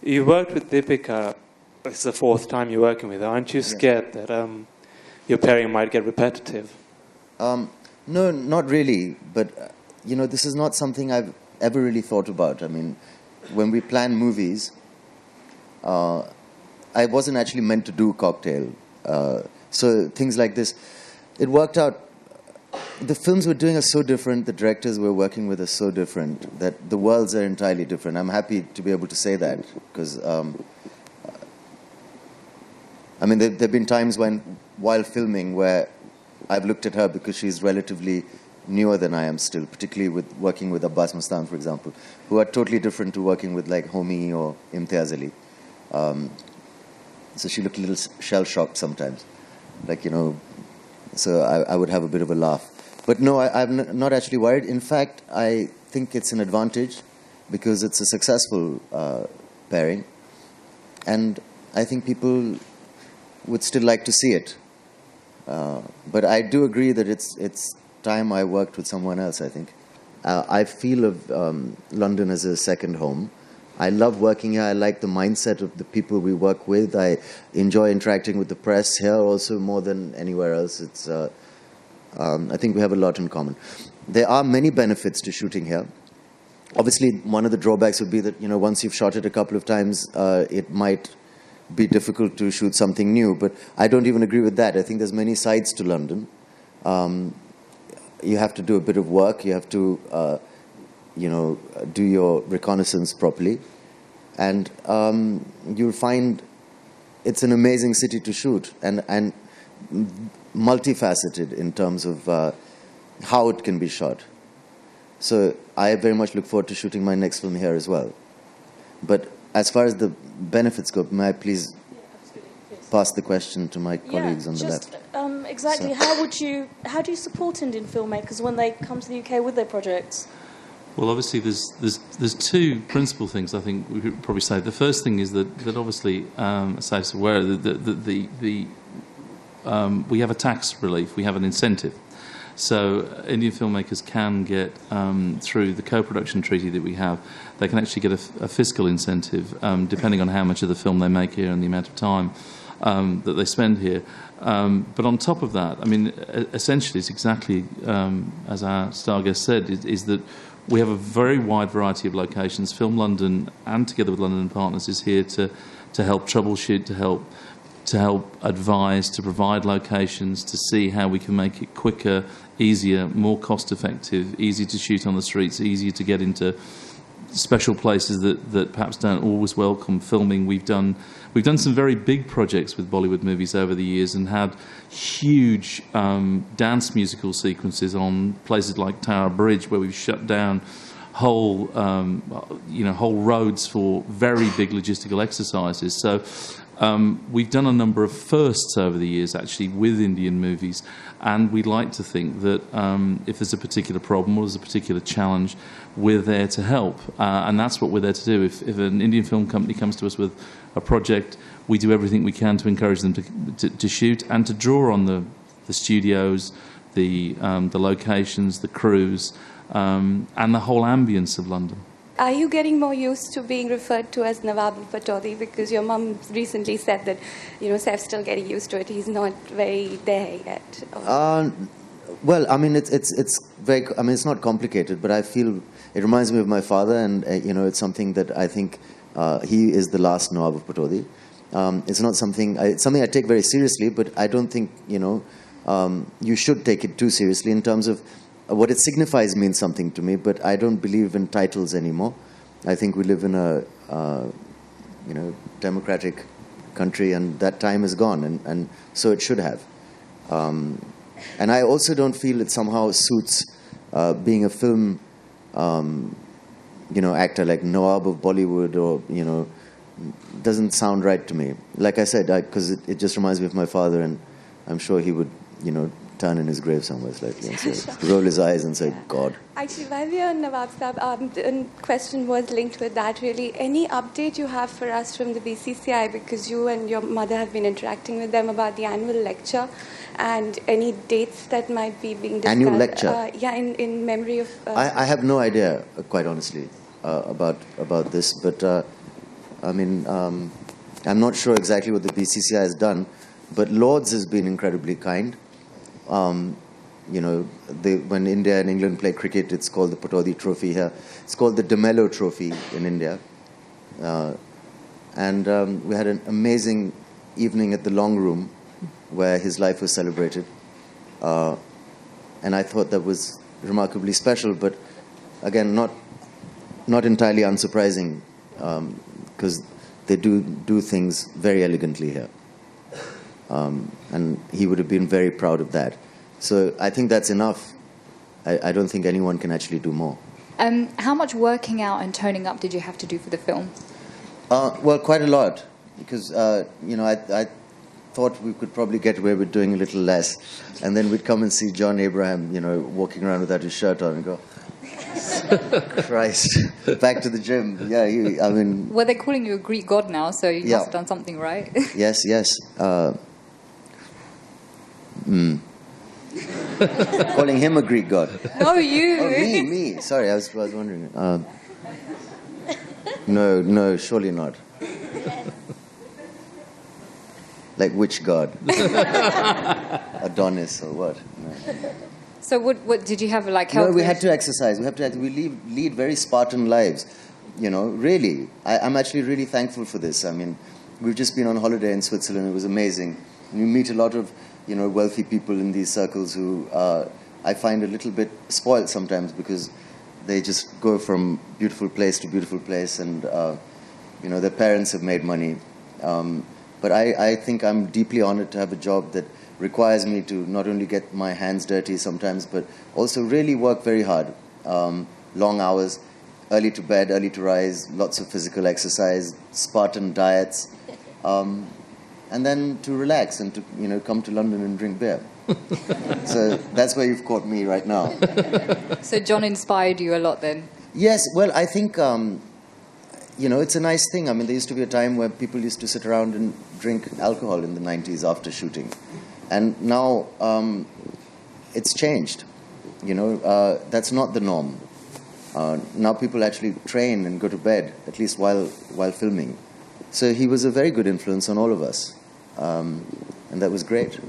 You worked with Deepika. It's the fourth time you're working with her. Aren't you scared that your pairing might get repetitive? No, not really. But, this is not something I've ever really thought about. I mean, when we plan movies, I wasn't actually meant to do Cocktail. So things like this, it worked out. The films we're doing are so different, the directors we're working with are so different, that the worlds are entirely different. I'm happy to be able to say that, because, there have been times while filming, where I've looked at her because she's relatively newer than I am still, particularly with working with Abbas Mustan, for example, who are totally different to working with like Homi or Imtiaz Ali. So she looked a little shell-shocked sometimes, so I would have a bit of a laugh. But no, I'm not actually worried. In fact, I think it's an advantage because it's a successful pairing. And I think people would still like to see it. But I do agree that it's time I worked with someone else, I think. I feel of London as a second home. I love working here. I like the mindset of the people we work with. I enjoy interacting with the press here also more than anywhere else. It's, I think we have a lot in common. There are many benefits to shooting here. Obviously, one of the drawbacks would be that, once you've shot it a couple of times, it might be difficult to shoot something new. But I don't even agree with that. I think there's many sides to London. You have to do a bit of work. You have to do your reconnaissance properly. And you'll find it's an amazing city to shoot and multifaceted in terms of how it can be shot. So I very much look forward to shooting my next film here as well. But as far as the benefits go, may I please pass the question to my colleagues on the left? Exactly. So. How do you support Indian filmmakers when they come to the UK with their projects? Well, obviously, there's two principal things I think we could probably say. The first thing is that obviously, as Saif's aware, we have a tax relief, we have an incentive. So Indian filmmakers can get, through the co-production treaty that we have, they can actually get a fiscal incentive, depending on how much of the film they make here and the amount of time that they spend here. But on top of that, essentially it's exactly as our star guest said, is that we have a very wide variety of locations. Film London, and together with London Partners, is here to help troubleshoot, to help advise, to provide locations, to see how we can make it quicker, easier, more cost-effective, easier to shoot on the streets, easier to get into special places that perhaps don't always welcome filming. We've done some very big projects with Bollywood movies over the years and had huge dance musical sequences on places like Tower Bridge, where we've shut down whole roads for very big logistical exercises. So we've done a number of firsts over the years, actually, with Indian movies, and we'd like to think that if there's a particular problem or there's a particular challenge, we're there to help, and that's what we're there to do. If an Indian film company comes to us with a project, we do everything we can to encourage them to shoot and to draw on the studios, the locations, the crews, and the whole ambience of London. Are you getting more used to being referred to as Nawab al-Patodi? Because your mum recently said that, Saif's still getting used to it. He's not very there yet. Well, it's very. It's not complicated, but I feel it reminds me of my father, and it's something that I think he is the last Nawab of Patodi. It's not something. It's something I take very seriously, but I don't think you should take it too seriously in terms of. What it signifies means something to me, but I don't believe in titles anymore. I think we live in a, democratic country, and that time is gone, and so it should have. And I also don't feel it somehow suits being a film, actor like Nawab of Bollywood, or doesn't sound right to me. Like I said, because it just reminds me of my father, and I'm sure he would, turn in his grave somewhere slightly and say, roll his eyes and say, God. Actually, while we are on Nawab Saab, the question was linked with that really. Any update you have for us from the BCCI, because you and your mother have been interacting with them about the annual lecture, and any dates that might be being discussed? Annual lecture? In memory of... I have no idea, quite honestly, about this, but I mean, I'm not sure exactly what the BCCI has done, but Lords has been incredibly kind. You know, when India and England play cricket, it's called the Patodi Trophy here. It's called the DeMello Trophy in India. And we had an amazing evening at the Long Room where his life was celebrated. And I thought that was remarkably special, but again, not entirely unsurprising, because they do things very elegantly here. And he would have been very proud of that. So I think that's enough. I don't think anyone can actually do more. How much working out and toning up did you have to do for the film? Well, quite a lot, because you know, I thought we could probably get away with doing a little less, and then we'd come and see John Abraham, you know, walking around without his shirt on, and go, Christ, back to the gym. Yeah, I mean. Well, they're calling you a Greek god now, so you must have done something right. Yes. Calling him a Greek god. No, you. Oh, me. Sorry, I was wondering. No, surely not. Like which god? Adonis or what? No. So what did you have, like, health? No, we had to exercise. We lead very Spartan lives. You know, really. I'm actually really thankful for this. I mean, we've just been on holiday in Switzerland. It was amazing. You meet a lot of, you know, wealthy people in these circles who I find a little bit spoiled sometimes, because they just go from beautiful place to beautiful place, and you know, their parents have made money. But I think I'm deeply honored to have a job that requires me to not only get my hands dirty sometimes, but also really work very hard. Long hours, early to bed, early to rise, lots of physical exercise, Spartan diets, and then to relax and to, you know, come to London and drink beer. So that's where you've caught me right now. So John inspired you a lot then? Yes, well, I think, you know, it's a nice thing. I mean, there used to be a time where people used to sit around and drink alcohol in the 90s after shooting. And now it's changed. You know, that's not the norm. Now people actually train and go to bed, at least while filming. So he was a very good influence on all of us. And that was great.